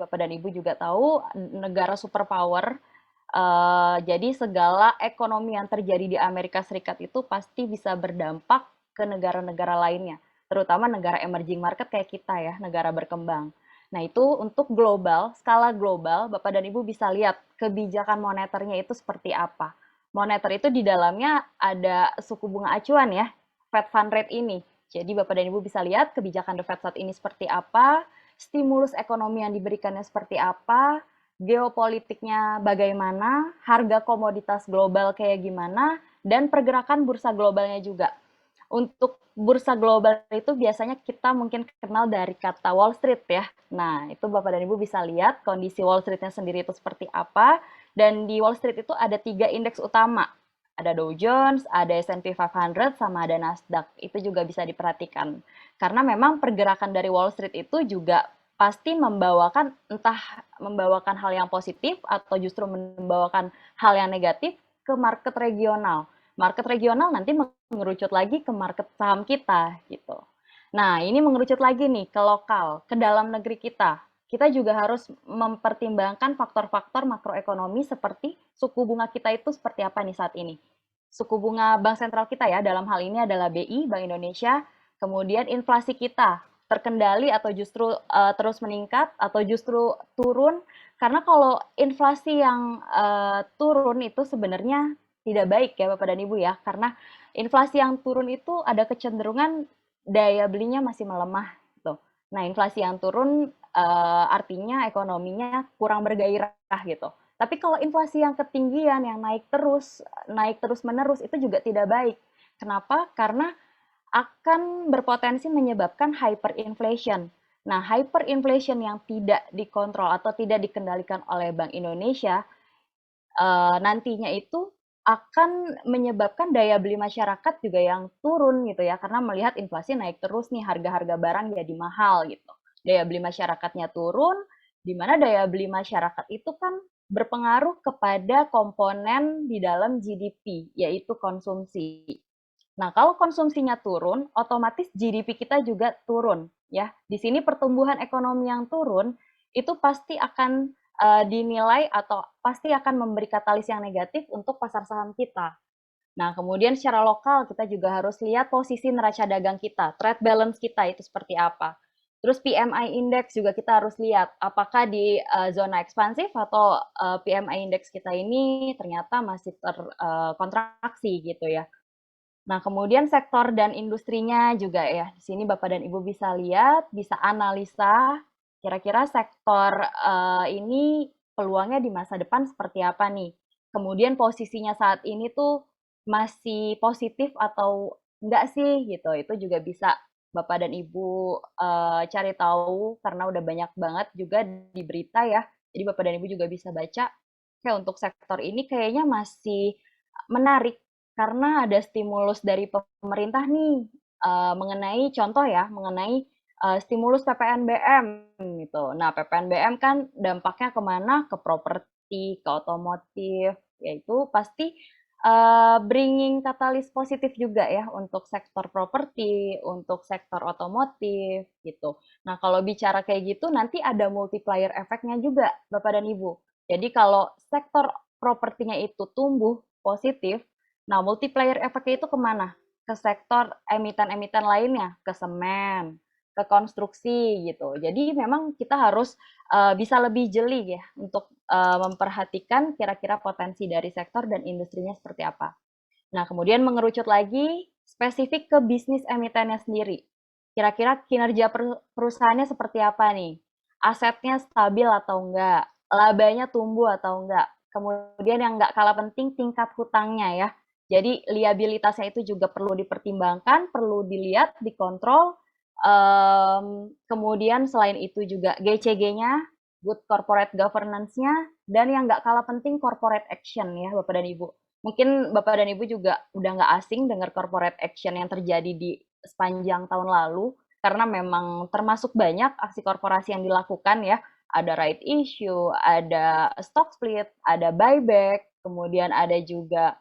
Bapak dan Ibu juga tahu, negara superpower. Jadi segala ekonomi yang terjadi di Amerika Serikat itu pasti bisa berdampak ke negara-negara lainnya, terutama negara emerging market kayak kita ya, negara berkembang. Nah itu untuk global, skala global, Bapak dan Ibu bisa lihat kebijakan moneternya itu seperti apa. Moneter itu di dalamnya ada suku bunga acuan ya, Fed Fund Rate ini. Jadi Bapak dan Ibu bisa lihat kebijakan The Fed saat ini seperti apa, stimulus ekonomi yang diberikannya seperti apa, geopolitiknya bagaimana, harga komoditas global kayak gimana, dan pergerakan bursa globalnya juga. Untuk bursa global itu biasanya kita mungkin kenal dari kata Wall Street ya. Nah, itu Bapak dan Ibu bisa lihat kondisi Wall Street-nya sendiri itu seperti apa. Dan di Wall Street itu ada 3 indeks utama. Ada Dow Jones, ada S&P 500, sama ada Nasdaq. Itu juga bisa diperhatikan. Karena memang pergerakan dari Wall Street itu juga pasti membawakan entah membawakan hal yang positif atau justru membawakan hal yang negatif ke market regional. Market regional nanti mengerucut lagi ke market saham kita gitu. Nah, ini mengerucut lagi nih ke lokal, ke dalam negeri kita. Kita juga harus mempertimbangkan faktor-faktor makroekonomi seperti suku bunga kita itu seperti apa nih saat ini. Suku bunga bank sentral kita ya, dalam hal ini adalah BI, Bank Indonesia, kemudian inflasi kita terkendali atau justru terus meningkat atau justru turun, karena kalau inflasi yang turun itu sebenarnya tidak baik ya Bapak dan Ibu ya, karena inflasi yang turun itu ada kecenderungan daya belinya masih melemah gitu. Nah, inflasi yang turun artinya ekonominya kurang bergairah gitu. Tapi kalau inflasi yang ketinggian, yang naik terus menerus itu juga tidak baik. Kenapa? Karena akan berpotensi menyebabkan hyperinflation. Nah, hyperinflation yang tidak dikontrol atau tidak dikendalikan oleh Bank Indonesia nantinya itu akan menyebabkan daya beli masyarakat juga yang turun gitu ya, karena melihat inflasi naik terus nih, harga-harga barang jadi mahal gitu. Daya beli masyarakatnya turun, di mana daya beli masyarakat itu kan berpengaruh kepada komponen di dalam GDP, yaitu konsumsi. Nah, kalau konsumsinya turun, otomatis GDP kita juga turun, ya. Di sini pertumbuhan ekonomi yang turun itu pasti akan dinilai atau pasti akan memberi katalis yang negatif untuk pasar saham kita. Nah, kemudian secara lokal kita juga harus lihat posisi neraca dagang kita, trade balance kita itu seperti apa. Terus PMI index juga kita harus lihat apakah di zona ekspansif atau PMI index kita ini ternyata masih terkontraksi gitu ya. Nah, kemudian sektor dan industrinya juga ya. Di sini Bapak dan Ibu bisa lihat, bisa analisa kira-kira sektor ini peluangnya di masa depan seperti apa nih. Kemudian posisinya saat ini tuh masih positif atau enggak sih gitu. Itu juga bisa Bapak dan Ibu cari tahu karena udah banyak banget juga di berita ya. Jadi Bapak dan Ibu juga bisa baca. Kayak untuk sektor ini kayaknya masih menarik karena ada stimulus dari pemerintah nih, mengenai contoh ya, mengenai, stimulus PPNBM gitu. Nah, PPNBM kan dampaknya kemana? Ke properti, ke otomotif, yaitu pasti, bringing katalis positif juga ya untuk sektor properti, untuk sektor otomotif, gitu. Nah, kalau bicara kayak gitu nanti ada multiplier efeknya juga, Bapak dan Ibu. Jadi kalau sektor propertinya itu tumbuh positif, nah, multiplier efeknya itu kemana? Ke sektor emiten-emiten lainnya, ke semen, ke konstruksi gitu. Jadi memang kita harus bisa lebih jeli ya untuk memperhatikan kira-kira potensi dari sektor dan industrinya seperti apa. Nah, kemudian mengerucut lagi spesifik ke bisnis emitennya sendiri. Kira-kira kinerja perusahaannya seperti apa nih? Asetnya stabil atau enggak? Labanya tumbuh atau enggak? Kemudian yang enggak kalah penting tingkat hutangnya ya. Jadi liabilitasnya itu juga perlu dipertimbangkan, perlu dilihat, dikontrol. Kemudian selain itu juga GCG-nya, good corporate governance-nya, dan yang nggak kalah penting corporate action ya Bapak dan Ibu. Mungkin Bapak dan Ibu juga udah nggak asing dengar corporate action yang terjadi di sepanjang tahun lalu, karena memang termasuk banyak aksi korporasi yang dilakukan ya. Ada right issue, ada stock split, ada buyback, kemudian ada juga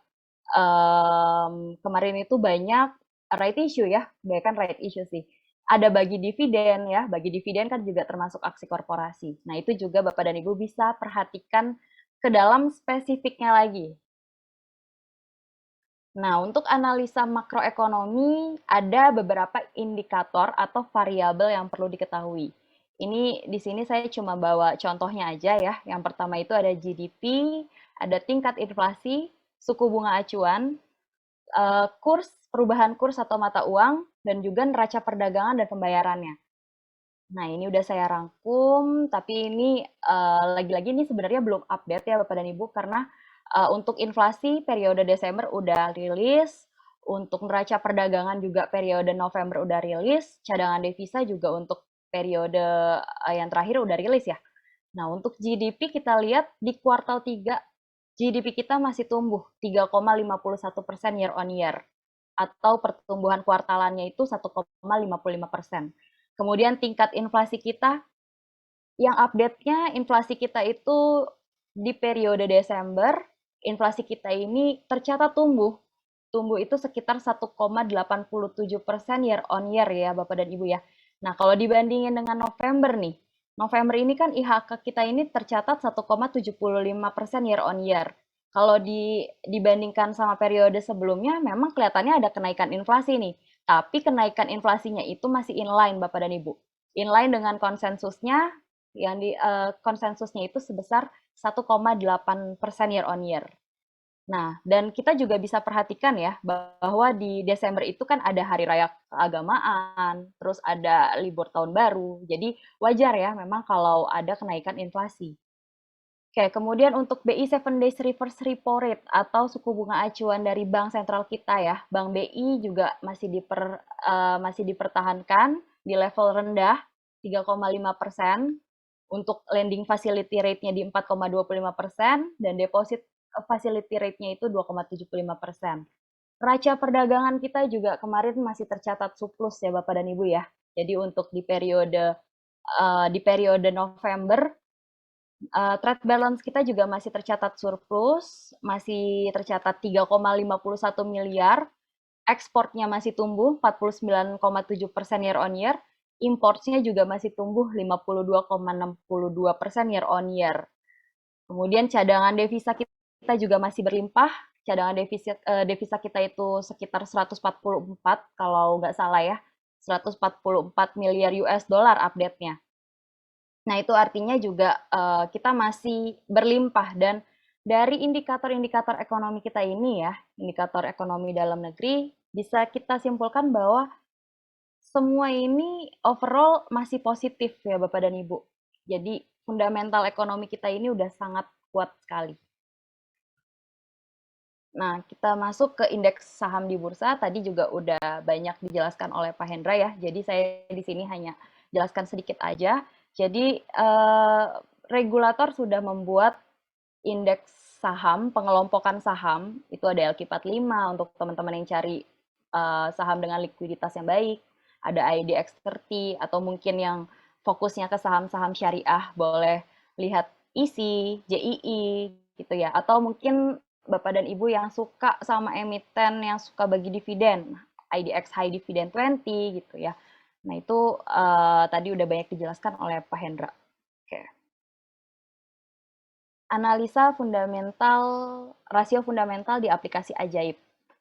kemarin itu banyak right issue ya, banyak kan right issue sih. ada bagi dividen ya, bagi dividen kan juga termasuk aksi korporasi. Nah, itu juga Bapak dan Ibu bisa perhatikan ke dalam spesifiknya lagi. Nah, untuk analisa makroekonomi ada beberapa indikator atau variabel yang perlu diketahui. Ini di sini saya cuma bawa contohnya aja ya. Yang pertama itu ada GDP, ada tingkat inflasi, suku bunga acuan, perubahan kurs atau mata uang, dan juga neraca perdagangan dan pembayarannya. Nah, ini udah saya rangkum, tapi ini lagi-lagi ini sebenarnya belum update ya Bapak dan Ibu, karena untuk inflasi periode Desember udah rilis, untuk neraca perdagangan juga periode November udah rilis, cadangan devisa juga untuk periode yang terakhir udah rilis ya. Nah, untuk GDP kita lihat di kuartal 3, GDP kita masih tumbuh 3,51% year on year, atau pertumbuhan kuartalannya itu 1,55%. Kemudian tingkat inflasi kita, yang update-nya inflasi kita itu di periode Desember, inflasi kita ini tercatat tumbuh. Tumbuh itu sekitar 1,87% year on year ya Bapak dan Ibu ya. Nah, kalau dibandingin dengan November nih, November ini kan IHK kita ini tercatat 1,75% year on year. Kalau dibandingkan sama periode sebelumnya, memang kelihatannya ada kenaikan inflasi nih. Tapi kenaikan inflasinya itu masih inline Bapak dan Ibu. Inline dengan konsensusnya, yang konsensusnya itu sebesar 1,8% year on year. Nah, dan kita juga bisa perhatikan ya, bahwa di Desember itu kan ada hari raya keagamaan, terus ada libur tahun baru. Jadi wajar ya memang kalau ada kenaikan inflasi. Oke, kemudian untuk BI 7 Days Reverse Repo Rate atau suku bunga acuan dari bank sentral kita ya, Bank BI juga masih dipertahankan di level rendah 3,5%, untuk lending facility rate-nya di 4,25%, dan deposit facility rate-nya itu 2,75%. Neraca perdagangan kita juga kemarin masih tercatat surplus ya Bapak dan Ibu ya. Jadi untuk di periode November, trade balance kita juga masih tercatat surplus, masih tercatat 3,51 miliar, ekspornya masih tumbuh 49,7% year on year, importnya juga masih tumbuh 52,62% year on year. Kemudian cadangan devisa kita juga masih berlimpah, cadangan devisa kita itu sekitar 144 kalau nggak salah ya, 144 miliar US dollar update-nya. Nah, itu artinya juga kita masih berlimpah, dan dari indikator-indikator ekonomi kita ini ya, indikator ekonomi dalam negeri, bisa kita simpulkan bahwa semua ini overall masih positif ya Bapak dan Ibu. Jadi fundamental ekonomi kita ini udah sangat kuat sekali. Nah, kita masuk ke indeks saham di bursa, tadi juga udah banyak dijelaskan oleh Pak Hendra ya, jadi saya di sini hanya jelaskan sedikit aja. Jadi, regulator sudah membuat indeks saham, pengelompokan saham, itu ada LQ45 untuk teman-teman yang cari saham dengan likuiditas yang baik, ada IDX30, atau mungkin yang fokusnya ke saham-saham syariah, boleh lihat ISI, JII, gitu ya, atau mungkin Bapak dan Ibu yang suka sama emiten yang suka bagi dividen, IDX High Dividend 20 gitu ya. Nah, itu tadi udah banyak dijelaskan oleh Pak Hendra. Oke. Analisa fundamental, rasio fundamental di aplikasi Ajaib.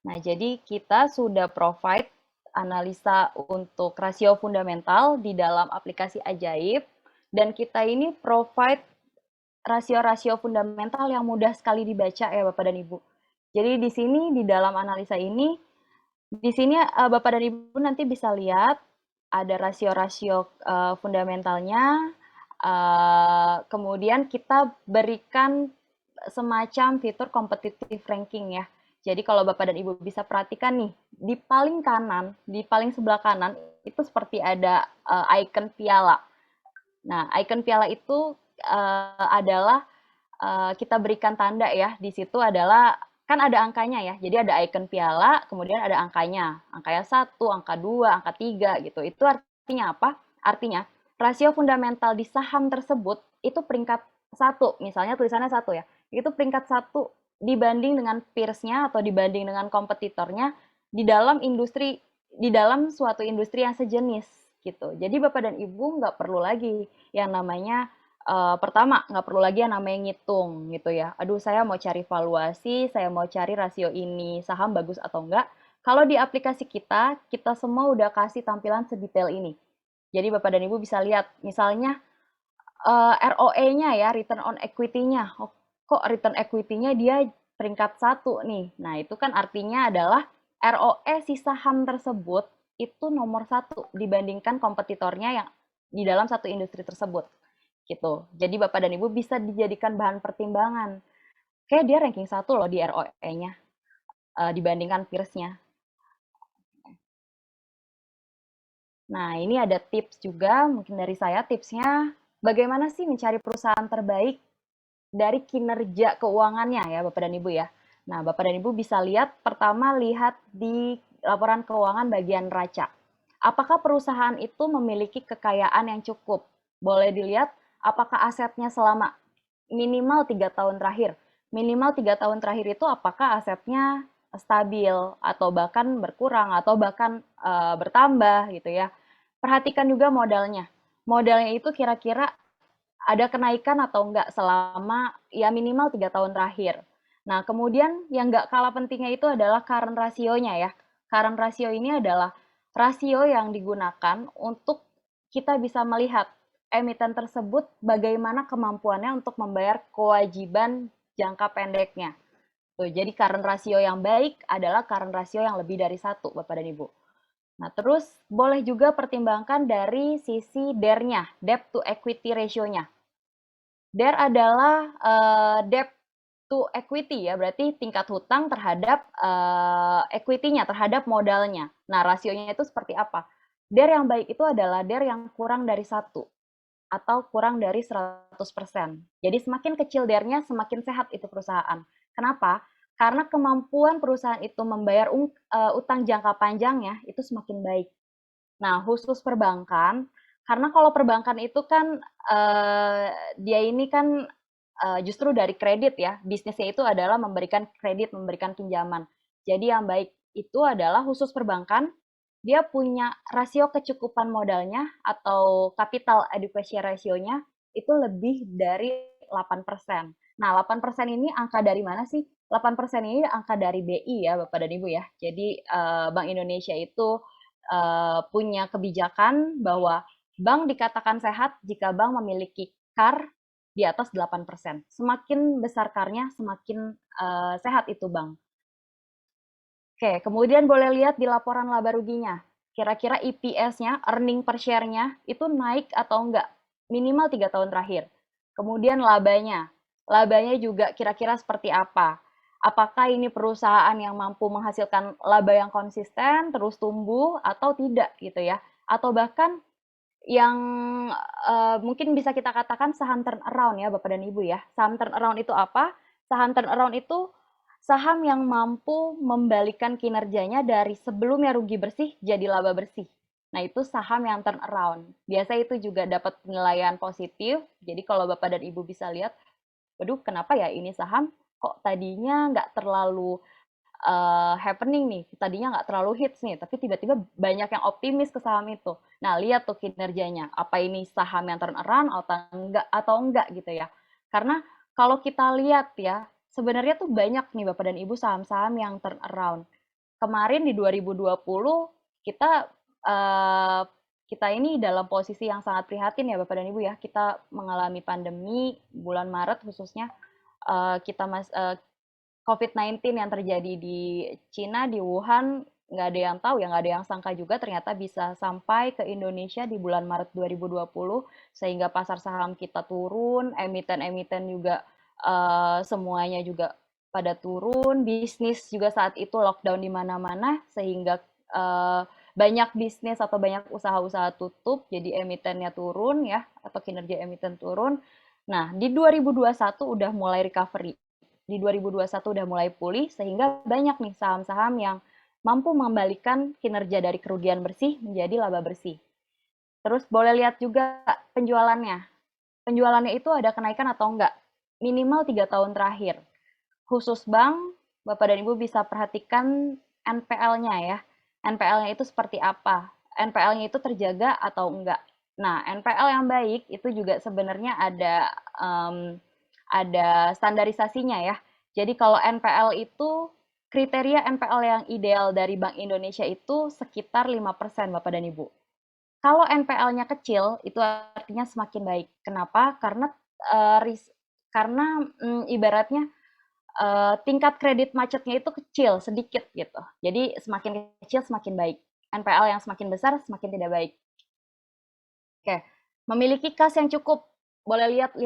Nah, jadi kita sudah provide analisa untuk rasio fundamental di dalam aplikasi Ajaib, dan kita ini provide rasio-rasio fundamental yang mudah sekali dibaca ya Bapak dan Ibu. Jadi di sini di dalam analisa ini, di sini Bapak dan Ibu nanti bisa lihat ada rasio-rasio fundamentalnya. Kemudian kita berikan semacam fitur competitive ranking ya. Jadi kalau Bapak dan Ibu bisa perhatikan nih, di paling kanan, di paling sebelah kanan itu seperti ada icon piala. Nah, icon piala itu adalah kita berikan tanda ya. Di situ adalah kan ada angkanya ya. Jadi ada icon piala, kemudian ada angkanya. Angkanya 1, angka 2, angka 3 gitu. Itu artinya apa? Artinya rasio fundamental di saham tersebut itu peringkat 1, misalnya tulisannya 1 ya. Itu peringkat 1 dibanding dengan peers-nya atau dibanding dengan kompetitornya di dalam suatu industri yang sejenis. gitu. Jadi Bapak dan Ibu nggak perlu lagi yang namanya pertama nggak perlu lagi yang namanya ngitung gitu ya. Aduh saya mau cari valuasi, saya mau cari rasio ini saham bagus atau enggak. Kalau di aplikasi kita semua udah kasih tampilan sedetail ini. Jadi Bapak dan Ibu bisa lihat misalnya ROE-nya ya, return on equity-nya. Oh, kok return equity-nya dia peringkat 1 nih. Nah, itu kan artinya adalah ROE si saham tersebut itu nomor 1 dibandingkan kompetitornya yang di dalam satu industri tersebut. Gitu. Jadi Bapak dan Ibu bisa dijadikan bahan pertimbangan. Kayak dia ranking 1 loh di ROE-nya dibandingkan peers-nya. Nah, ini ada tips juga mungkin dari saya tipsnya bagaimana sih mencari perusahaan terbaik dari kinerja keuangannya ya Bapak dan Ibu ya. Nah, Bapak dan Ibu bisa lihat pertama lihat di laporan keuangan bagian neraca. Apakah perusahaan itu memiliki kekayaan yang cukup? Boleh dilihat apakah asetnya selama minimal 3 tahun terakhir. Minimal 3 tahun terakhir itu apakah asetnya stabil atau bahkan berkurang atau bahkan bertambah gitu ya. Perhatikan juga modalnya. Modalnya itu kira-kira ada kenaikan atau enggak selama ya minimal 3 tahun terakhir. Nah, kemudian yang enggak kalah pentingnya itu adalah current rasionya ya. Current rasio ini adalah rasio yang digunakan untuk kita bisa melihat emiten tersebut bagaimana kemampuannya untuk membayar kewajiban jangka pendeknya. Tuh, jadi current rasio yang baik adalah current rasio yang lebih dari 1, Bapak dan Ibu. Nah, terus boleh juga pertimbangkan dari sisi DER-nya, debt to equity ratio-nya. DER adalah debt to equity ya, berarti tingkat hutang terhadap equity-nya, terhadap modalnya. Nah, rasionya itu seperti apa? DER yang baik itu adalah DER yang kurang dari 1 atau kurang dari 100%. Jadi semakin kecil DER-nya, semakin sehat itu perusahaan. Kenapa? Karena kemampuan perusahaan itu membayar utang jangka panjangnya itu semakin baik. Nah, khusus perbankan, karena kalau perbankan itu kan dia ini kan justru dari kredit ya, bisnisnya itu adalah memberikan kredit, memberikan pinjaman. Jadi yang baik itu adalah khusus perbankan, dia punya rasio kecukupan modalnya atau capital adequacy ratio-nya itu lebih dari 8%. Nah, 8% ini angka dari mana sih? 8% ini angka dari BI ya, Bapak dan Ibu ya. Jadi Bank Indonesia itu punya kebijakan bahwa bank dikatakan sehat jika bank memiliki CAR di atas 8%. Semakin besar CAR-nya, semakin sehat itu bank. Oke, kemudian boleh lihat di laporan laba ruginya. Kira-kira EPS-nya, earning per share-nya, itu naik atau enggak? Minimal 3 tahun terakhir. Kemudian labanya. Labanya juga kira-kira seperti apa? Apakah ini perusahaan yang mampu menghasilkan laba yang konsisten, terus tumbuh, atau tidak gitu ya? Atau bahkan yang mungkin bisa kita katakan saham turnaround ya Bapak dan Ibu ya. Saham turnaround itu apa? Saham turnaround itu saham yang mampu membalikan kinerjanya dari sebelumnya rugi bersih jadi laba bersih. Nah, itu saham yang turnaround. Biasa itu juga dapat penilaian positif. Jadi kalau Bapak dan Ibu bisa lihat, waduh kenapa ya ini saham kok tadinya nggak terlalu happening nih, tadinya nggak terlalu hits nih, tapi tiba-tiba banyak yang optimis ke saham itu. Nah, lihat tuh kinerjanya, apa ini saham yang turn around atau enggak gitu ya. Karena kalau kita lihat ya, sebenarnya tuh banyak nih Bapak dan Ibu saham-saham yang turn around. Kemarin di 2020 kita eh, kita ini dalam posisi yang sangat prihatin ya Bapak dan Ibu ya. Kita mengalami pandemi bulan Maret khususnya kita COVID-19 yang terjadi di Cina, di Wuhan, nggak ada yang tahu ya, nggak ada yang sangka juga ternyata bisa sampai ke Indonesia di bulan Maret 2020, sehingga pasar saham kita turun, emiten-emiten juga semuanya juga pada turun, bisnis juga saat itu lockdown di mana-mana, sehingga banyak bisnis atau banyak usaha-usaha tutup, jadi emitennya turun ya, atau kinerja emiten turun. Nah, di 2021 udah mulai recovery di 2021 udah mulai pulih sehingga banyak nih saham-saham yang mampu mengembalikan kinerja dari kerugian bersih menjadi laba bersih. Terus boleh lihat juga penjualannya. Penjualannya itu ada kenaikan atau enggak? Minimal 3 tahun terakhir. Khusus bank, Bapak dan Ibu bisa perhatikan NPL-nya ya. NPL-nya itu seperti apa? NPL-nya itu terjaga atau enggak. Nah, NPL yang baik itu juga sebenarnya ada standarisasinya ya. Jadi kalau NPL itu kriteria NPL yang ideal dari Bank Indonesia itu sekitar 5% Bapak dan Ibu. Kalau NPL-nya kecil, itu artinya semakin baik. Kenapa? Karena ibaratnya tingkat kredit macetnya itu kecil, sedikit gitu. Jadi semakin kecil semakin baik. NPL yang semakin besar semakin tidak baik. Oke, memiliki kas yang cukup. Boleh lihat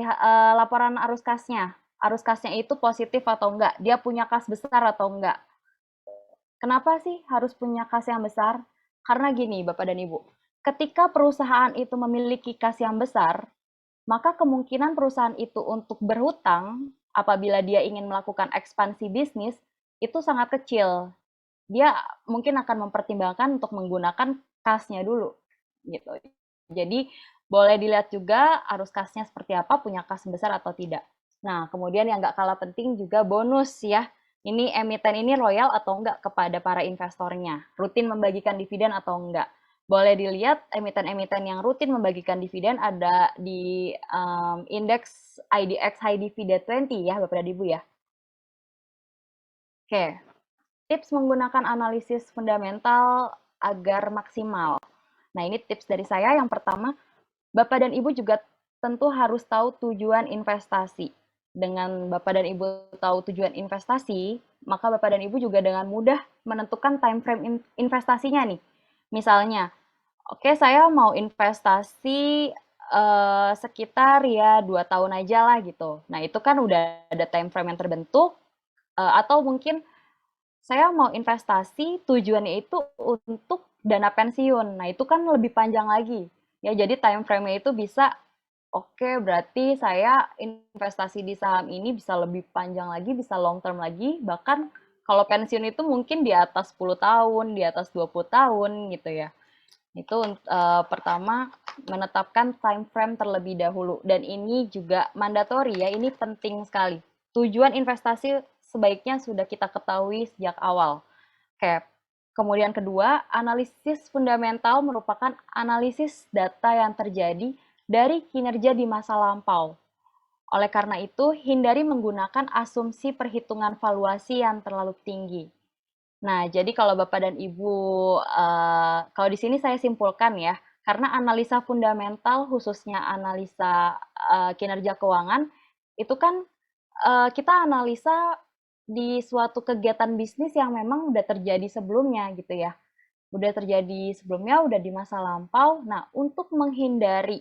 laporan arus kasnya. Arus kasnya itu positif atau enggak? Dia punya kas besar atau enggak? Kenapa sih harus punya kas yang besar? Karena gini, Bapak dan Ibu, ketika perusahaan itu memiliki kas yang besar, maka kemungkinan perusahaan itu untuk berhutang apabila dia ingin melakukan ekspansi bisnis itu sangat kecil. Dia mungkin akan mempertimbangkan untuk menggunakan kasnya dulu gitu. Jadi boleh dilihat juga arus kasnya seperti apa, punya kas besar atau tidak. Nah, kemudian yang nggak kalah penting juga bonus ya. Ini emiten ini loyal atau enggak kepada para investornya, rutin membagikan dividen atau enggak. Boleh dilihat emiten-emiten yang rutin membagikan dividen ada di indeks IDX High Dividend 20 ya, Bapak dan Ibu ya. Oke, tips menggunakan analisis fundamental agar maksimal. Nah, ini tips dari saya. Yang pertama, Bapak dan Ibu juga tentu harus tahu tujuan investasi. Dengan Bapak dan Ibu tahu tujuan investasi, maka Bapak dan Ibu juga dengan mudah menentukan time frame investasinya nih. Misalnya, oke, saya mau investasi sekitar ya 2 tahun aja lah gitu. Nah, itu kan udah ada time frame yang terbentuk, atau mungkin saya mau investasi tujuannya itu untuk dana pensiun. Nah, itu kan lebih panjang lagi. Ya, jadi time frame-nya itu bisa, oke, berarti saya investasi di saham ini bisa lebih panjang lagi, bisa long term lagi, bahkan kalau pensiun itu mungkin di atas 10 tahun, di atas 20 tahun gitu ya. Itu pertama menetapkan time frame terlebih dahulu dan ini juga mandatori ya, ini penting sekali. Tujuan investasi sebaiknya sudah kita ketahui sejak awal. Oke. Kemudian kedua, analisis fundamental merupakan analisis data yang terjadi dari kinerja di masa lampau. Oleh karena itu, hindari menggunakan asumsi perhitungan valuasi yang terlalu tinggi. Nah, jadi kalau Bapak dan Ibu, kalau di sini saya simpulkan ya, karena analisa fundamental khususnya analisa kinerja keuangan itu kan kita analisa di suatu kegiatan bisnis yang memang udah terjadi sebelumnya gitu ya. Udah terjadi sebelumnya, udah di masa lampau. Nah, untuk menghindari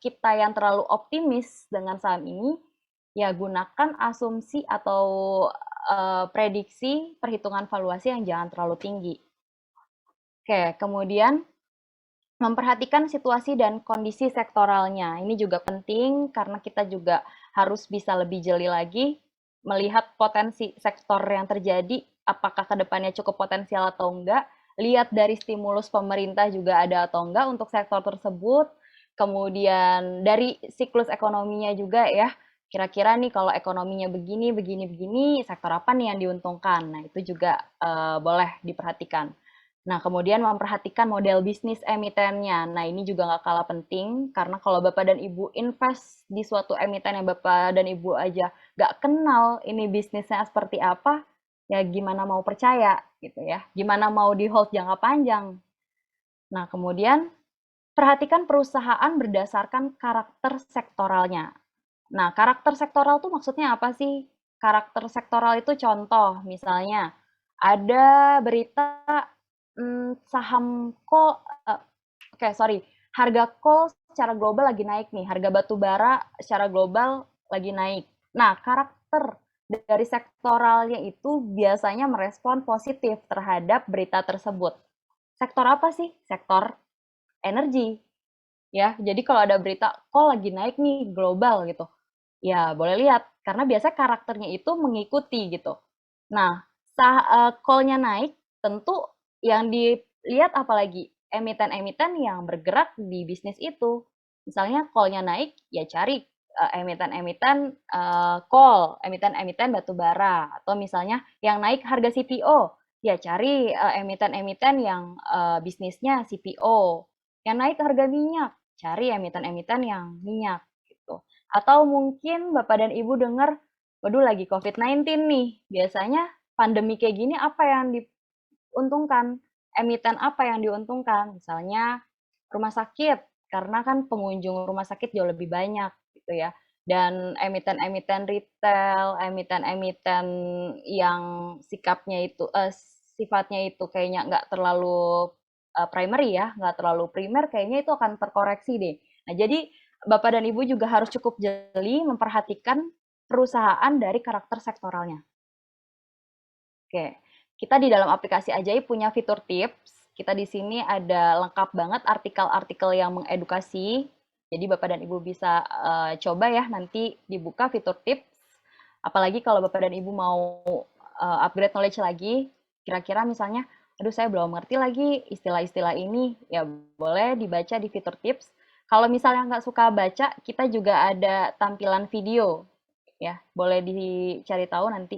kita yang terlalu optimis dengan saham ini, ya gunakan asumsi atau prediksi perhitungan valuasi yang jangan terlalu tinggi. Oke, kemudian memperhatikan situasi dan kondisi sektoralnya. Ini juga penting karena kita juga harus bisa lebih jeli lagi melihat potensi sektor yang terjadi, apakah ke depannya cukup potensial atau enggak. Lihat dari stimulus pemerintah juga ada atau enggak untuk sektor tersebut. Kemudian dari siklus ekonominya juga ya. Kira-kira nih kalau ekonominya begini, begini, begini, sektor apa nih yang diuntungkan? Nah, itu juga boleh diperhatikan. Nah, kemudian memperhatikan model bisnis emitennya. Nah, ini juga nggak kalah penting, karena kalau Bapak dan Ibu invest di suatu emiten yang Bapak dan Ibu aja nggak kenal ini bisnisnya seperti apa, ya gimana mau percaya gitu ya. Gimana mau di hold jangka panjang. Nah, kemudian perhatikan perusahaan berdasarkan karakter sektoralnya. Nah, karakter sektoral itu maksudnya apa sih? Karakter sektoral itu contoh, misalnya ada berita saham kol, oke sorry, harga kol secara global lagi naik nih, harga batu bara secara global lagi naik. Nah, karakter dari sektoralnya itu biasanya merespon positif terhadap berita tersebut. Sektor apa sih? Sektor energi. Ya, jadi kalau ada berita kol lagi naik nih global gitu, ya boleh lihat karena biasanya karakternya itu mengikuti gitu. Nah, call-nya naik, tentu yang dilihat apalagi emiten-emiten yang bergerak di bisnis itu. Misalnya call-nya naik, ya cari emiten-emiten call, emiten-emiten batu bara, atau misalnya yang naik harga CPO. Ya cari emiten-emiten yang bisnisnya CPO, yang naik harga minyak, cari emiten-emiten yang minyak gitu. Atau mungkin Bapak dan Ibu dengar, waduh lagi COVID-19 nih, biasanya pandemi kayak gini apa yang diuntungkan? Emiten apa yang diuntungkan? Misalnya rumah sakit, karena kan pengunjung rumah sakit jauh lebih banyak gitu ya. Dan emiten-emiten retail, emiten-emiten yang sikapnya itu sifatnya itu kayaknya nggak terlalu primary ya, nggak terlalu primer, kayaknya itu akan terkoreksi deh. Nah, jadi Bapak dan Ibu juga harus cukup jeli memperhatikan perusahaan dari karakter sektoralnya. Oke, kita di dalam aplikasi Ajaib punya fitur tips. Kita di sini ada lengkap banget artikel-artikel yang mengedukasi. Jadi Bapak dan Ibu bisa coba ya nanti dibuka fitur tips. Apalagi kalau Bapak dan Ibu mau upgrade knowledge lagi, kira-kira misalnya, aduh saya belum ngerti lagi istilah-istilah ini, ya boleh dibaca di fitur tips. Kalau misalnya nggak suka baca, kita juga ada tampilan video, ya boleh dicari tahu nanti.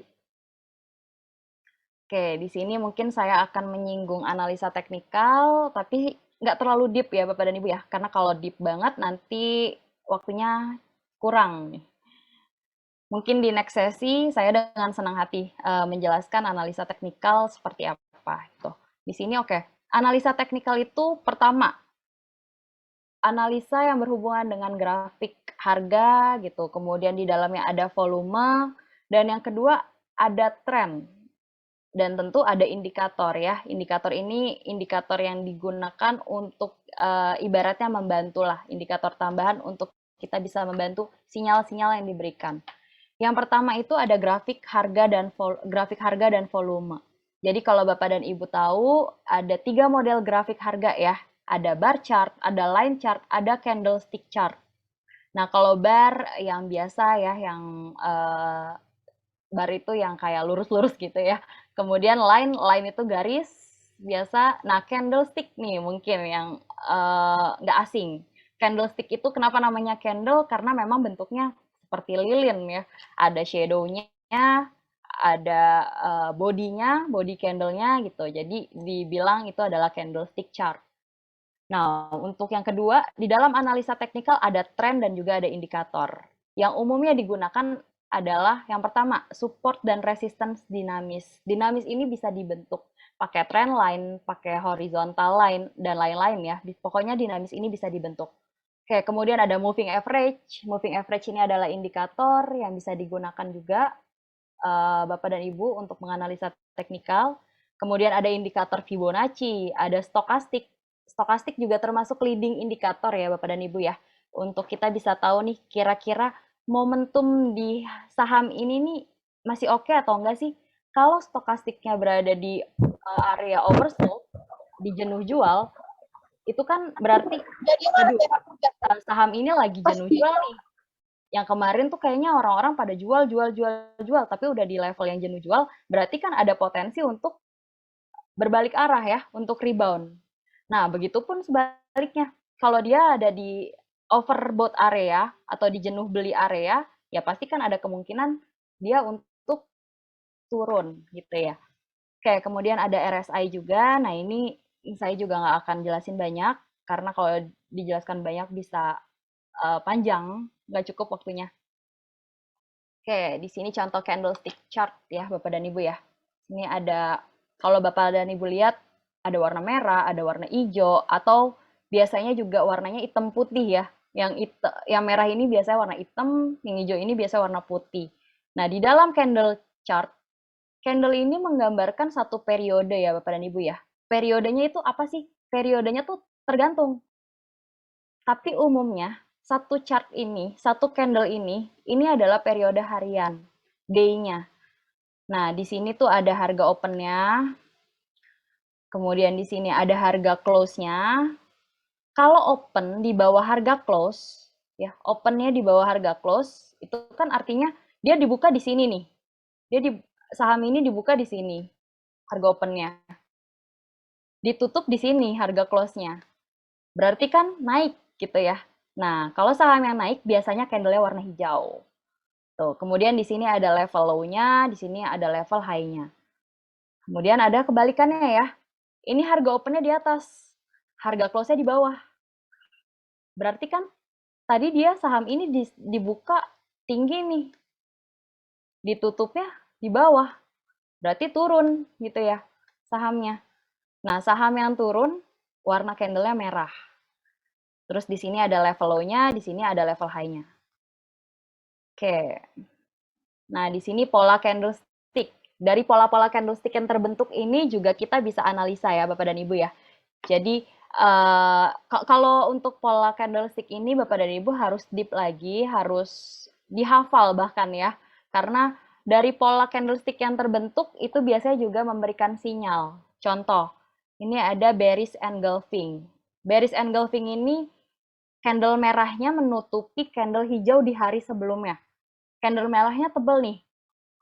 Oke, di sini mungkin saya akan menyinggung analisa teknikal, tapi nggak terlalu deep ya Bapak dan Ibu ya, karena kalau deep banget nanti waktunya kurang. Mungkin di next sesi saya dengan senang hati menjelaskan analisa teknikal seperti apa. Gitu. Di sini oke, analisa teknikal itu pertama, analisa yang berhubungan dengan grafik harga gitu, kemudian di dalamnya ada volume, dan yang kedua ada tren. Dan tentu ada indikator ya. Indikator ini indikator yang digunakan untuk ibaratnya membantulah, indikator tambahan untuk kita bisa membantu sinyal-sinyal yang diberikan. Yang pertama itu ada grafik harga dan volume. Jadi kalau Bapak dan Ibu tahu ada 3 model grafik harga ya. Ada bar chart, ada line chart, ada candlestick chart. Nah, kalau bar yang biasa ya, yang bar itu yang kayak lurus-lurus gitu ya. Kemudian line itu garis biasa. Nah, candlestick nih mungkin yang nggak asing. Candlestick itu kenapa namanya candle? Karena memang bentuknya seperti lilin ya. Ada shadow-nya, ada body-nya, body candle-nya gitu. Jadi dibilang itu adalah candlestick chart. Nah, untuk yang kedua, di dalam analisa teknikal ada tren dan juga ada indikator. Yang umumnya digunakan adalah yang pertama, support dan resistance dinamis. Dinamis ini bisa dibentuk pakai trend line, pakai horizontal line, dan lain-lain ya. Pokoknya dinamis ini bisa dibentuk. Oke, kemudian ada moving average. Moving average ini adalah indikator yang bisa digunakan juga Bapak dan Ibu untuk menganalisa teknikal. Kemudian ada indikator Fibonacci, ada stokastik. Stokastik juga termasuk leading indikator ya Bapak dan Ibu ya. Untuk kita bisa tahu nih kira-kira momentum di saham ini nih masih oke atau enggak sih? Kalau stokastiknya berada di area oversold, di jenuh jual, itu kan berarti, aduh, saham ini lagi jenuh jual nih. Yang kemarin tuh kayaknya orang-orang pada jual, jual, jual, jual, tapi udah di level yang jenuh jual, berarti kan ada potensi untuk berbalik arah ya, untuk rebound. Nah, begitupun sebaliknya. Kalau dia ada di overbought area atau di jenuh beli area, ya pasti kan ada kemungkinan dia untuk turun gitu ya. Oke, kemudian ada RSI juga. Nah, ini saya juga nggak akan jelasin banyak, karena kalau dijelaskan banyak bisa panjang, nggak cukup waktunya. Oke, di sini contoh candlestick chart ya, Bapak dan Ibu ya. Ini ada, kalau Bapak dan Ibu lihat, ada warna merah, ada warna hijau, atau biasanya juga warnanya hitam putih ya. Yang merah ini biasanya warna hitam, yang hijau ini biasanya warna putih. Nah, di dalam candle chart, candle ini menggambarkan satu periode ya, Bapak dan Ibu ya. Periodenya itu apa sih? Periodenya tuh tergantung. Tapi umumnya, satu chart ini, satu candle ini adalah periode harian, day-nya. Nah, di sini tuh ada harga open-nya, kemudian di sini ada harga close-nya. Kalau open di bawah harga close, ya, open-nya di bawah harga close, itu kan artinya dia dibuka di sini nih. Dia di saham ini dibuka di sini, harga open-nya. Ditutup di sini harga close-nya. Berarti kan naik gitu ya. Nah, kalau saham yang naik biasanya candle-nya warna hijau. Tuh, kemudian di sini ada level low-nya, di sini ada level high-nya. Kemudian ada kebalikannya ya. Ini harga opennya di atas, harga close-nya di bawah. Berarti kan tadi dia saham ini dibuka tinggi nih, ditutupnya di bawah. Berarti turun gitu ya sahamnya. Nah, saham yang turun warna candlenya merah. Terus di sini ada level low-nya, di sini ada level high-nya. Oke. Nah, di sini pola candlestick. Dari pola-pola candlestick yang terbentuk ini juga kita bisa analisa ya, Bapak dan Ibu ya. Jadi, kalau untuk pola candlestick ini Bapak dan Ibu harus deep lagi, harus dihafal bahkan ya. Karena dari pola candlestick yang terbentuk itu biasanya juga memberikan sinyal. Contoh, ini ada bearish engulfing. Bearish engulfing ini candle merahnya menutupi candle hijau di hari sebelumnya. Candle merahnya tebal nih,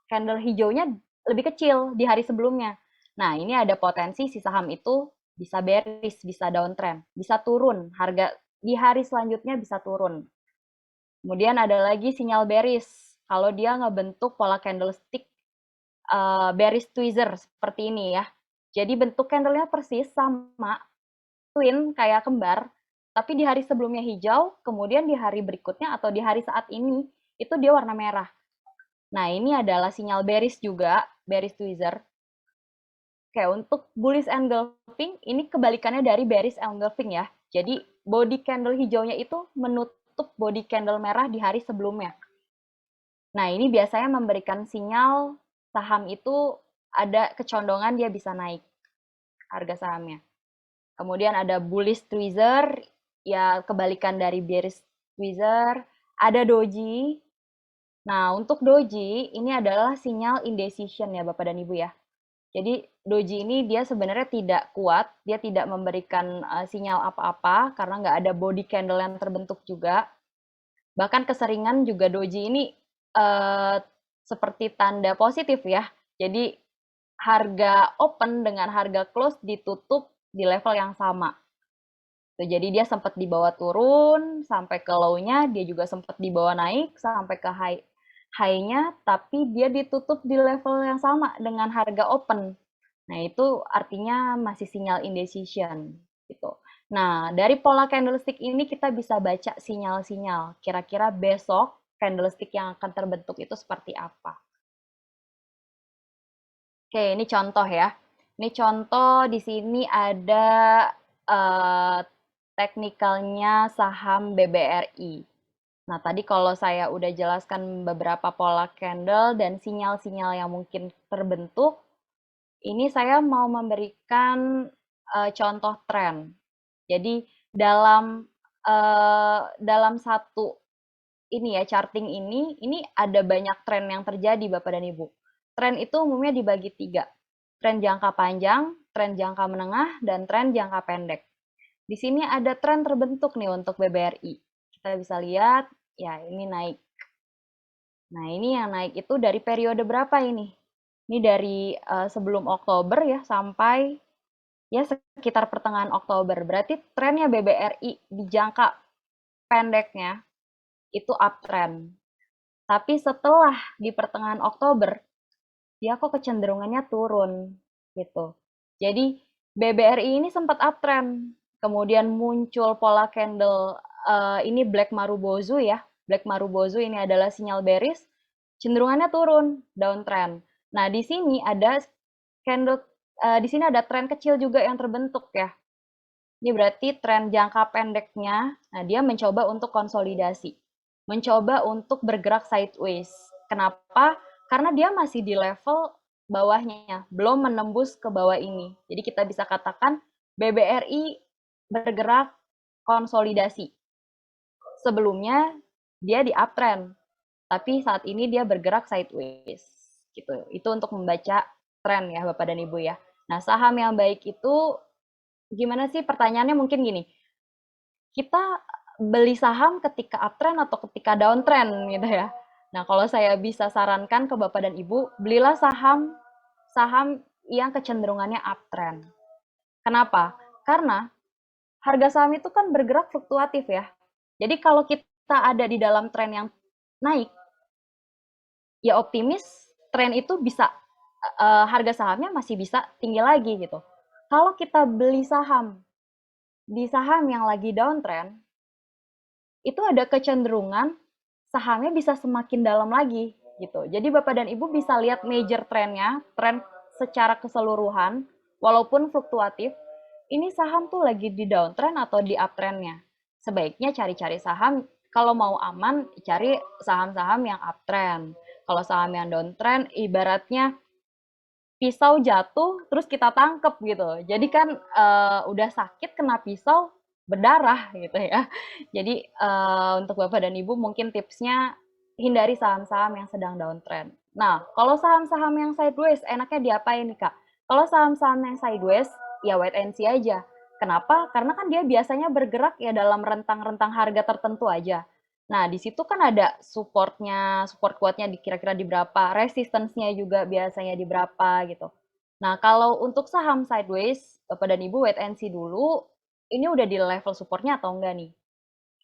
candle hijaunya lebih kecil di hari sebelumnya. Nah, ini ada potensi si saham itu bisa bearish, bisa downtrend, bisa turun, harga di hari selanjutnya bisa turun. Kemudian ada lagi sinyal bearish, kalau dia ngebentuk pola candlestick bearish tweezer seperti ini ya. Jadi bentuk candlenya persis sama, twin kayak kembar, tapi di hari sebelumnya hijau, kemudian di hari berikutnya atau di hari saat ini itu dia warna merah. Nah, ini adalah sinyal bearish juga, bearish tweezer. Oke, untuk bullish engulfing, ini kebalikannya dari bearish engulfing ya. Jadi, body candle hijaunya itu menutup body candle merah di hari sebelumnya. Nah, ini biasanya memberikan sinyal saham itu ada kecondongan dia bisa naik harga sahamnya. Kemudian ada bullish tweezer, ya kebalikan dari bearish tweezer. Ada doji. Nah, untuk doji, ini adalah sinyal indecision ya Bapak dan Ibu ya. Jadi doji ini dia sebenarnya tidak kuat, dia tidak memberikan sinyal apa-apa karena nggak ada body candle yang terbentuk juga. Bahkan keseringan juga doji ini uh, seperti tanda positif ya. Jadi harga open dengan harga close ditutup di level yang sama. Jadi dia sempat dibawa turun sampai ke low-nya, dia juga sempat dibawa naik sampai ke high-nya, tapi dia ditutup di level yang sama dengan harga open. Nah, itu artinya masih sinyal indecision gitu. Nah, dari pola candlestick ini kita bisa baca sinyal-sinyal. Kira-kira besok candlestick yang akan terbentuk itu seperti apa. Oke, ini contoh ya. Ini contoh di sini ada uh, teknikalnya saham BBRI. Nah, tadi kalau saya udah jelaskan beberapa pola candle dan sinyal-sinyal yang mungkin terbentuk, ini saya mau memberikan contoh tren. Jadi dalam satu ini ya charting ini ada banyak tren yang terjadi Bapak dan Ibu. Tren itu umumnya dibagi 3. Tren jangka panjang, tren jangka menengah, dan tren jangka pendek. Di sini ada tren terbentuk nih untuk BBRI. Kita bisa lihat, ya ini naik. Nah, ini yang naik itu dari periode berapa ini? Ini dari sebelum Oktober ya sampai ya sekitar pertengahan Oktober. Berarti trennya BBRI di jangka pendeknya itu uptrend. Tapi setelah di pertengahan Oktober, dia kok kecenderungannya turun gitu. Jadi BBRI ini sempat uptrend, kemudian muncul pola candle ini Black Marubozu ya. Black Marubozu ini adalah sinyal bearish, cenderungannya turun, downtrend. Nah, di sini ada candle di sini ada tren kecil juga yang terbentuk ya. Ini berarti tren jangka pendeknya, nah dia mencoba untuk konsolidasi. Mencoba untuk bergerak sideways. Kenapa? Karena dia masih di level bawahnya, belum menembus ke bawah ini. Jadi kita bisa katakan BBRI bergerak konsolidasi. Sebelumnya dia di uptrend, tapi saat ini dia bergerak sideways. Gitu. Itu untuk membaca tren ya Bapak dan Ibu ya. Nah, saham yang baik itu gimana sih? Pertanyaannya mungkin gini, kita beli saham ketika uptrend atau ketika downtrend gitu ya. Nah, kalau saya bisa sarankan ke Bapak dan Ibu, belilah saham saham yang kecenderungannya uptrend. Kenapa? Karena harga saham itu kan bergerak fluktuatif ya. Jadi kalau kita ada di dalam tren yang naik, ya optimis tren itu bisa harga sahamnya masih bisa tinggi lagi gitu. Kalau kita beli saham di saham yang lagi downtrend, itu ada kecenderungan sahamnya bisa semakin dalam lagi gitu. Jadi Bapak dan Ibu bisa lihat major trennya, tren secara keseluruhan, walaupun fluktuatif, ini saham tuh lagi di downtrend atau di uptrendnya. Sebaiknya cari-cari saham, kalau mau aman, cari saham-saham yang uptrend. Kalau saham yang downtrend, ibaratnya pisau jatuh terus kita tangkep gitu. Jadi kan udah sakit kena pisau berdarah gitu ya. Jadi untuk Bapak dan Ibu mungkin tipsnya hindari saham-saham yang sedang downtrend. Nah, kalau saham-saham yang sideways enaknya diapain nih Kak? Kalau saham-saham yang sideways ya wait and see aja. Kenapa? Karena kan dia biasanya bergerak ya dalam rentang-rentang harga tertentu aja. Nah, di situ kan ada supportnya, support kuatnya di kira-kira di berapa, resistance-nya juga biasanya di berapa gitu. Nah, kalau untuk saham sideways, Bapak dan Ibu wait and see dulu, ini udah di level supportnya atau enggak nih?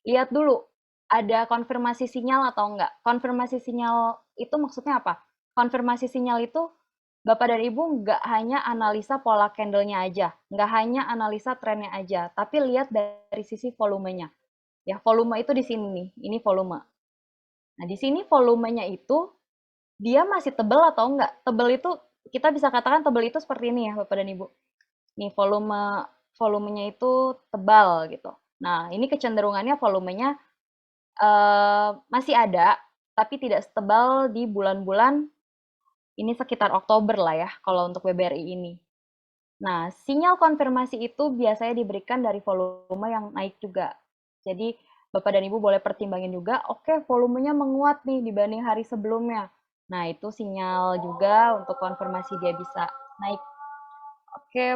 Lihat dulu, ada konfirmasi sinyal atau enggak. Konfirmasi sinyal itu maksudnya apa? Konfirmasi sinyal itu Bapak dan Ibu nggak hanya analisa pola candle-nya aja, nggak hanya analisa trennya aja, tapi lihat dari sisi volumenya. Ya, volume itu di sini nih, ini volume. Nah, di sini volumenya itu dia masih tebal atau enggak? Tebal itu kita bisa katakan tebal itu seperti ini ya, Bapak dan Ibu. Nih volumenya itu tebal gitu. Nah, ini kecenderungannya volumenya masih ada, tapi tidak setebal di bulan-bulan ini sekitar Oktober lah ya, kalau untuk BBRI ini. Nah, sinyal konfirmasi itu biasanya diberikan dari volume yang naik juga. Jadi, Bapak dan Ibu boleh pertimbangin juga, oke, volumenya menguat nih dibanding hari sebelumnya. Nah, itu sinyal juga untuk konfirmasi dia bisa naik. Oke,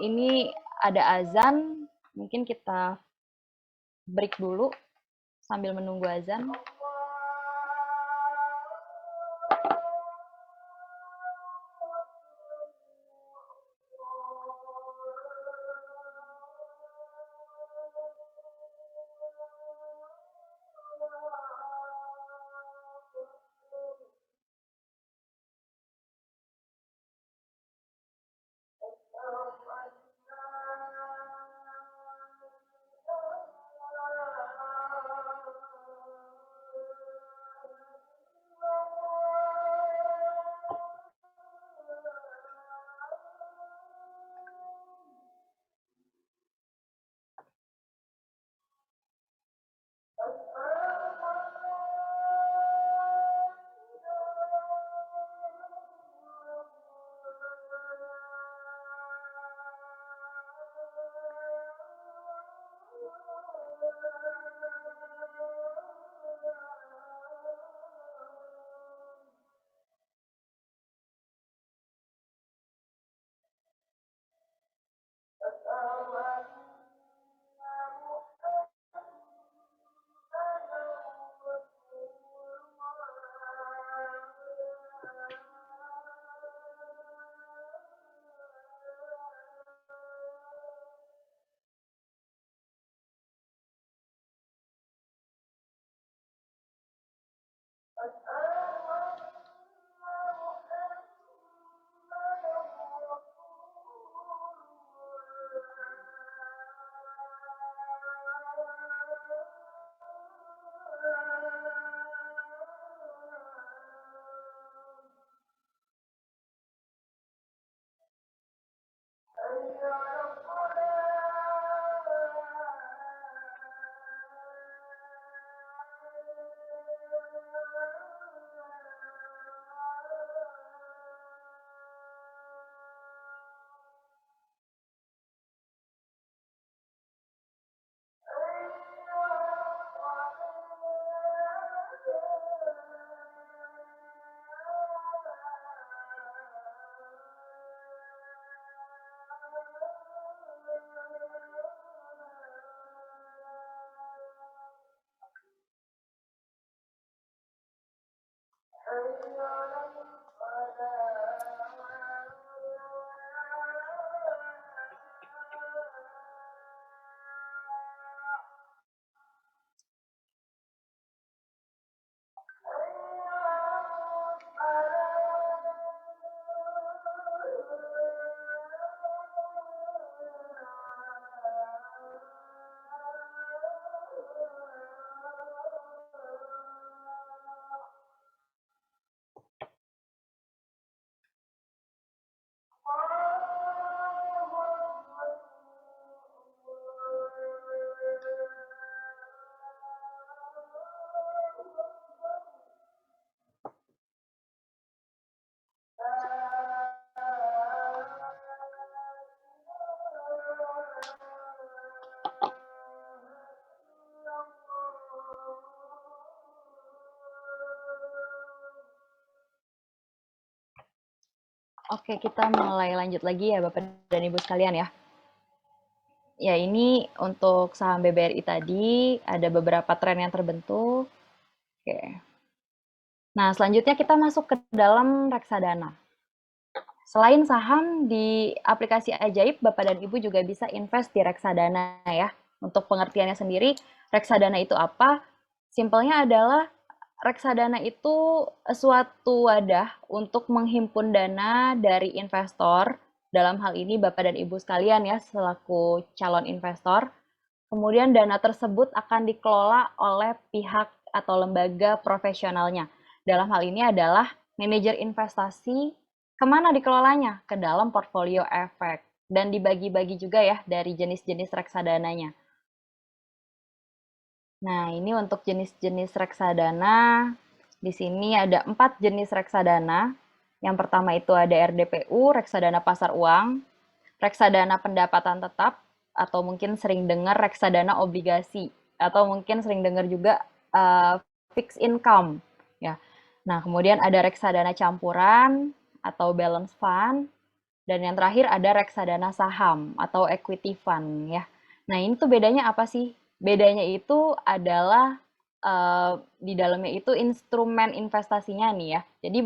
ini ada azan, mungkin kita break dulu sambil menunggu azan. Oke, kita mulai lanjut lagi ya Bapak dan Ibu sekalian ya. Ya, ini untuk saham BBRI tadi ada beberapa tren yang terbentuk. Oke. Nah, selanjutnya kita masuk ke dalam reksadana. Selain saham, di aplikasi Ajaib, Bapak dan Ibu juga bisa invest di reksadana ya. Untuk pengertiannya sendiri, reksadana itu apa? Simpelnya adalah reksadana itu suatu wadah untuk menghimpun dana dari investor, dalam hal ini Bapak dan Ibu sekalian ya, selaku calon investor. Kemudian dana tersebut akan dikelola oleh pihak atau lembaga profesionalnya. Dalam hal ini adalah manajer investasi. Kemana dikelolanya? Ke dalam portfolio efek. Dan dibagi-bagi juga ya dari jenis-jenis reksadananya. Nah, ini untuk jenis-jenis reksadana. Di sini ada 4 jenis reksadana. Yang pertama itu ada RDPU, reksadana pasar uang, reksadana pendapatan tetap, atau mungkin sering dengar reksadana obligasi, atau mungkin sering dengar juga fixed income. Ya. Nah, kemudian ada reksadana campuran atau balance fund, dan yang terakhir ada reksadana saham atau equity fund ya. Nah, ini tuh bedanya apa sih? Bedanya itu adalah di dalamnya itu instrumen investasinya nih ya. Jadi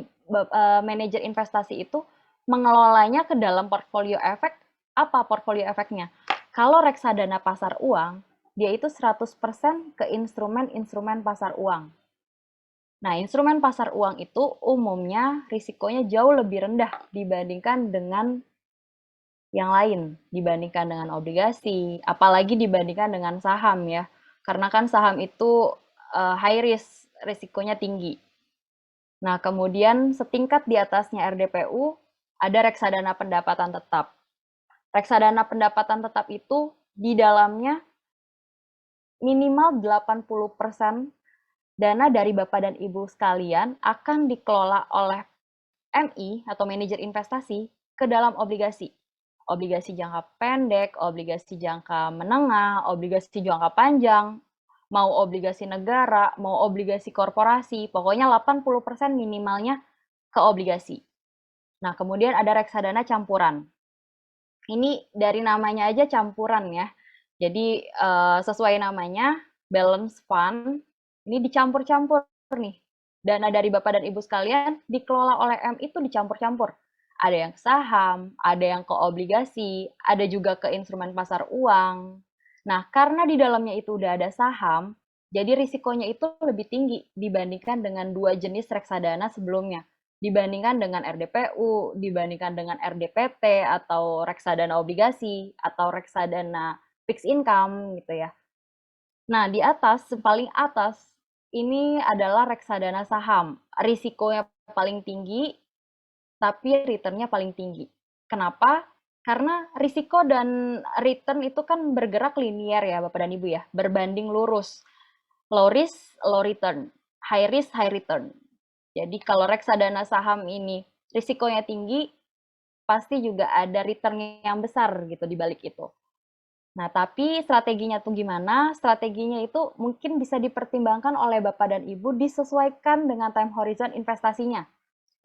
manajer investasi itu mengelolanya ke dalam portfolio efek. Apa portfolio efeknya? Kalau reksadana pasar uang, dia itu 100% ke instrumen-instrumen pasar uang. Nah, instrumen pasar uang itu umumnya risikonya jauh lebih rendah dibandingkan dengan yang lain, dibandingkan dengan obligasi, apalagi dibandingkan dengan saham ya. Karena kan saham itu high risk, risikonya tinggi. Nah, kemudian setingkat di atasnya RDPU ada reksadana pendapatan tetap. Reksadana pendapatan tetap itu di dalamnya minimal 80% dana dari Bapak dan Ibu sekalian akan dikelola oleh MI atau manajer investasi ke dalam obligasi. Obligasi jangka pendek, obligasi jangka menengah, obligasi jangka panjang, mau obligasi negara, mau obligasi korporasi, pokoknya 80% minimalnya ke obligasi. Nah, kemudian ada reksadana campuran. Ini dari namanya aja campuran ya. Jadi sesuai namanya, balance fund, ini dicampur-campur nih. Dana dari Bapak dan Ibu sekalian dikelola oleh M itu dicampur-campur. Ada yang ke saham, ada yang ke obligasi, ada juga ke instrumen pasar uang. Nah, karena di dalamnya itu udah ada saham, jadi risikonya itu lebih tinggi dibandingkan dengan dua jenis reksadana sebelumnya, dibandingkan dengan RDPU, dibandingkan dengan RDPT atau reksadana obligasi atau reksadana fixed income gitu ya. Nah, di atas, paling atas ini adalah reksadana saham. Risikonya paling tinggi, tapi returnnya paling tinggi. Kenapa? Karena risiko dan return itu kan bergerak linear ya Bapak dan Ibu ya, berbanding lurus. Low risk, low return. High risk, high return. Jadi kalau reksadana saham ini risikonya tinggi, pasti juga ada return yang besar gitu di balik itu. Nah, tapi strateginya tuh gimana? Strateginya itu mungkin bisa dipertimbangkan oleh Bapak dan Ibu disesuaikan dengan time horizon investasinya.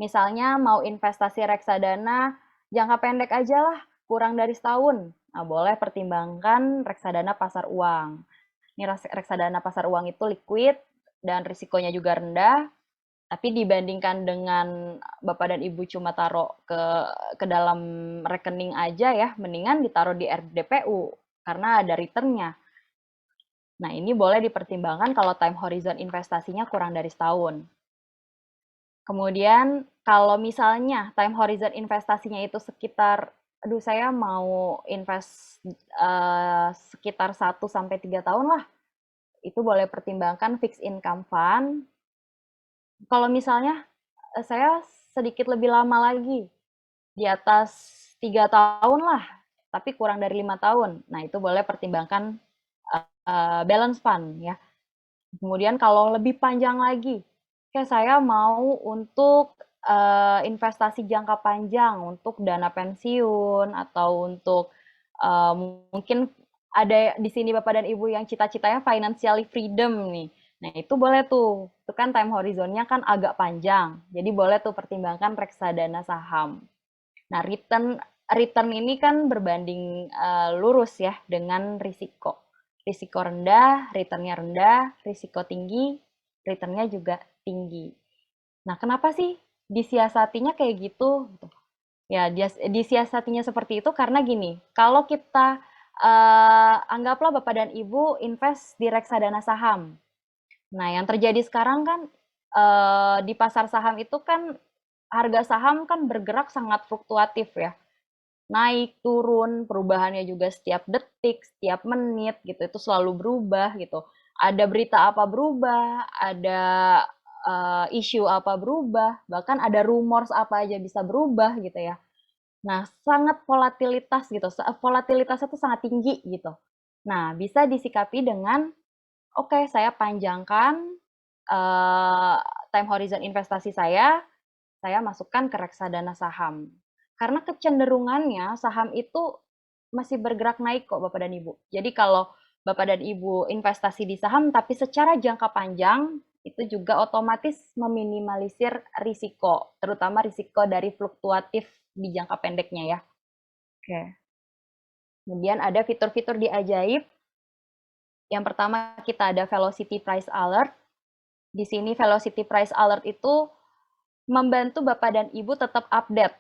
Misalnya mau investasi reksadana jangka pendek aja lah, kurang dari setahun. Nah, boleh pertimbangkan reksadana pasar uang. Ini reksadana pasar uang itu liquid dan risikonya juga rendah, tapi dibandingkan dengan Bapak dan Ibu cuma taruh ke dalam rekening aja ya, mendingan ditaruh di RDPU karena ada returnnya. Nah, ini boleh dipertimbangkan kalau time horizon investasinya kurang dari setahun. Kemudian kalau misalnya time horizon investasinya itu sekitar, aduh saya mau invest sekitar 1-3 tahun lah, itu boleh pertimbangkan fixed income fund. Kalau misalnya saya sedikit lebih lama lagi, di atas 3 tahun lah, tapi kurang dari 5 tahun. Nah, itu boleh pertimbangkan balance fund ya. Kemudian kalau lebih panjang lagi, kayak saya mau untuk investasi jangka panjang untuk dana pensiun atau untuk mungkin ada di sini Bapak dan Ibu yang cita-citanya financially freedom nih. Nah, itu boleh tuh. Itu kan time horizonnya kan agak panjang. Jadi boleh tuh pertimbangkan reksadana saham. Nah, return return ini kan berbanding lurus ya dengan risiko. Risiko rendah, returnnya rendah, risiko tinggi, returnnya juga tinggi. Nah, kenapa sih disiasatinya kayak gitu? Ya, disiasatinya seperti itu karena gini, kalau kita anggaplah Bapak dan Ibu invest di reksadana saham. Nah, yang terjadi sekarang kan di pasar saham itu kan harga saham kan bergerak sangat fluktuatif ya. Naik, turun, perubahannya juga setiap detik, setiap menit gitu. Itu selalu berubah gitu. Ada berita apa berubah, ada isu apa berubah, bahkan ada rumors apa aja bisa berubah gitu ya. Nah, sangat volatilitas gitu, volatilitasnya tuh sangat tinggi gitu. Nah, bisa disikapi dengan, oke, saya panjangkan eee, time horizon investasi saya masukkan ke reksadana saham. Karena kecenderungannya saham itu masih bergerak naik kok Bapak dan Ibu. Jadi kalau Bapak dan Ibu investasi di saham tapi secara jangka panjang, itu juga otomatis meminimalisir risiko, terutama risiko dari fluktuatif di jangka pendeknya ya. Oke. Kemudian ada fitur-fitur di Ajaib. Yang pertama kita ada Velocity Price Alert. Di sini Velocity Price Alert itu membantu Bapak dan Ibu tetap update.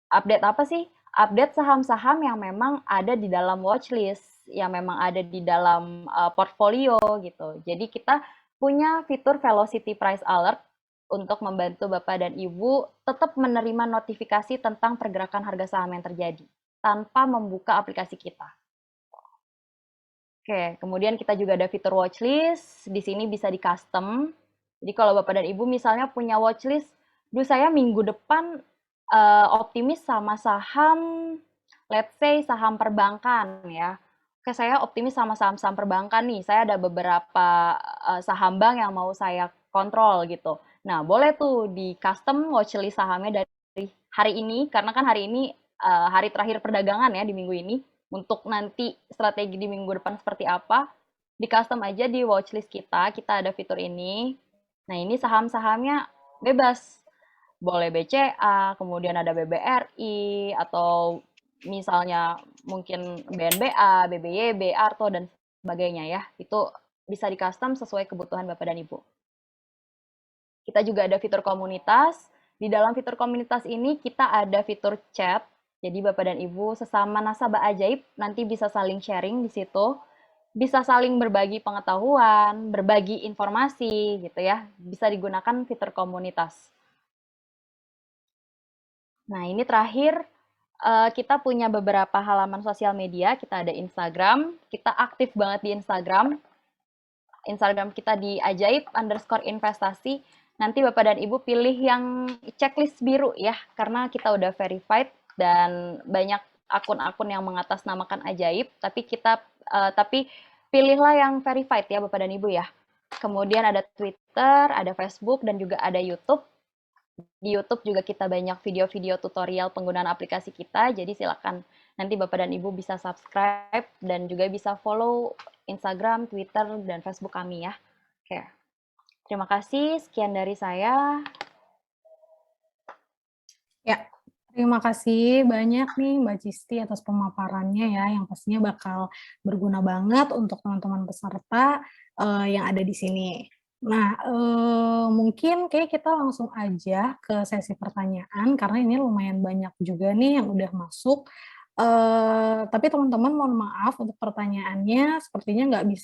Update apa sih? Update saham-saham yang memang ada di dalam watchlist, yang memang ada di dalam portfolio gitu. Jadi kita punya fitur Velocity Price Alert untuk membantu Bapak dan Ibu tetap menerima notifikasi tentang pergerakan harga saham yang terjadi tanpa membuka aplikasi kita. Oke, kemudian kita juga ada fitur watchlist. Di sini bisa di custom. Jadi kalau Bapak dan Ibu misalnya punya watchlist, duh saya minggu depan optimis sama saham, let's say saham perbankan ya. Oke, saya optimis sama saham-saham perbankan nih. Saya ada beberapa saham bank yang mau saya kontrol gitu. Nah, boleh tuh di custom watchlist sahamnya dari hari ini, karena kan hari ini hari terakhir perdagangan ya di minggu ini untuk nanti strategi di minggu depan seperti apa, di custom aja di watchlist kita ada fitur ini. Nah, ini saham-sahamnya bebas. Boleh BCA, kemudian ada BBRI, atau misalnya mungkin BNBA, BBYB, Arto, dan sebagainya ya. Itu bisa di custom sesuai kebutuhan Bapak dan Ibu. Kita juga ada fitur komunitas. Di dalam fitur komunitas ini kita ada fitur chat. Jadi Bapak dan Ibu sesama nasabah ajaib nanti bisa saling sharing di situ. Bisa saling berbagi pengetahuan, berbagi informasi gitu ya. Bisa digunakan fitur komunitas. Nah, ini terakhir kita punya beberapa halaman sosial media. Kita ada Instagram, kita aktif banget di Instagram. Instagram kita di ajaib_investasi. Nanti Bapak dan Ibu pilih yang checklist biru ya, karena kita udah verified dan banyak akun-akun yang mengatasnamakan ajaib, tapi pilihlah yang verified ya Bapak dan Ibu ya. Kemudian ada Twitter, ada Facebook, dan juga ada YouTube. Di YouTube juga kita banyak video-video tutorial penggunaan aplikasi kita, jadi silakan nanti Bapak dan Ibu bisa subscribe dan juga bisa follow Instagram, Twitter, dan Facebook kami ya. Oke. Terima kasih, sekian dari saya. Ya, terima kasih banyak nih Mbak Cisti atas pemaparannya ya, yang pastinya bakal berguna banget untuk teman-teman peserta yang ada di sini. Nah, mungkin kayak kita langsung aja ke sesi pertanyaan, karena ini lumayan banyak juga nih yang udah masuk. Tapi teman-teman mohon maaf untuk pertanyaannya sepertinya nggak bisa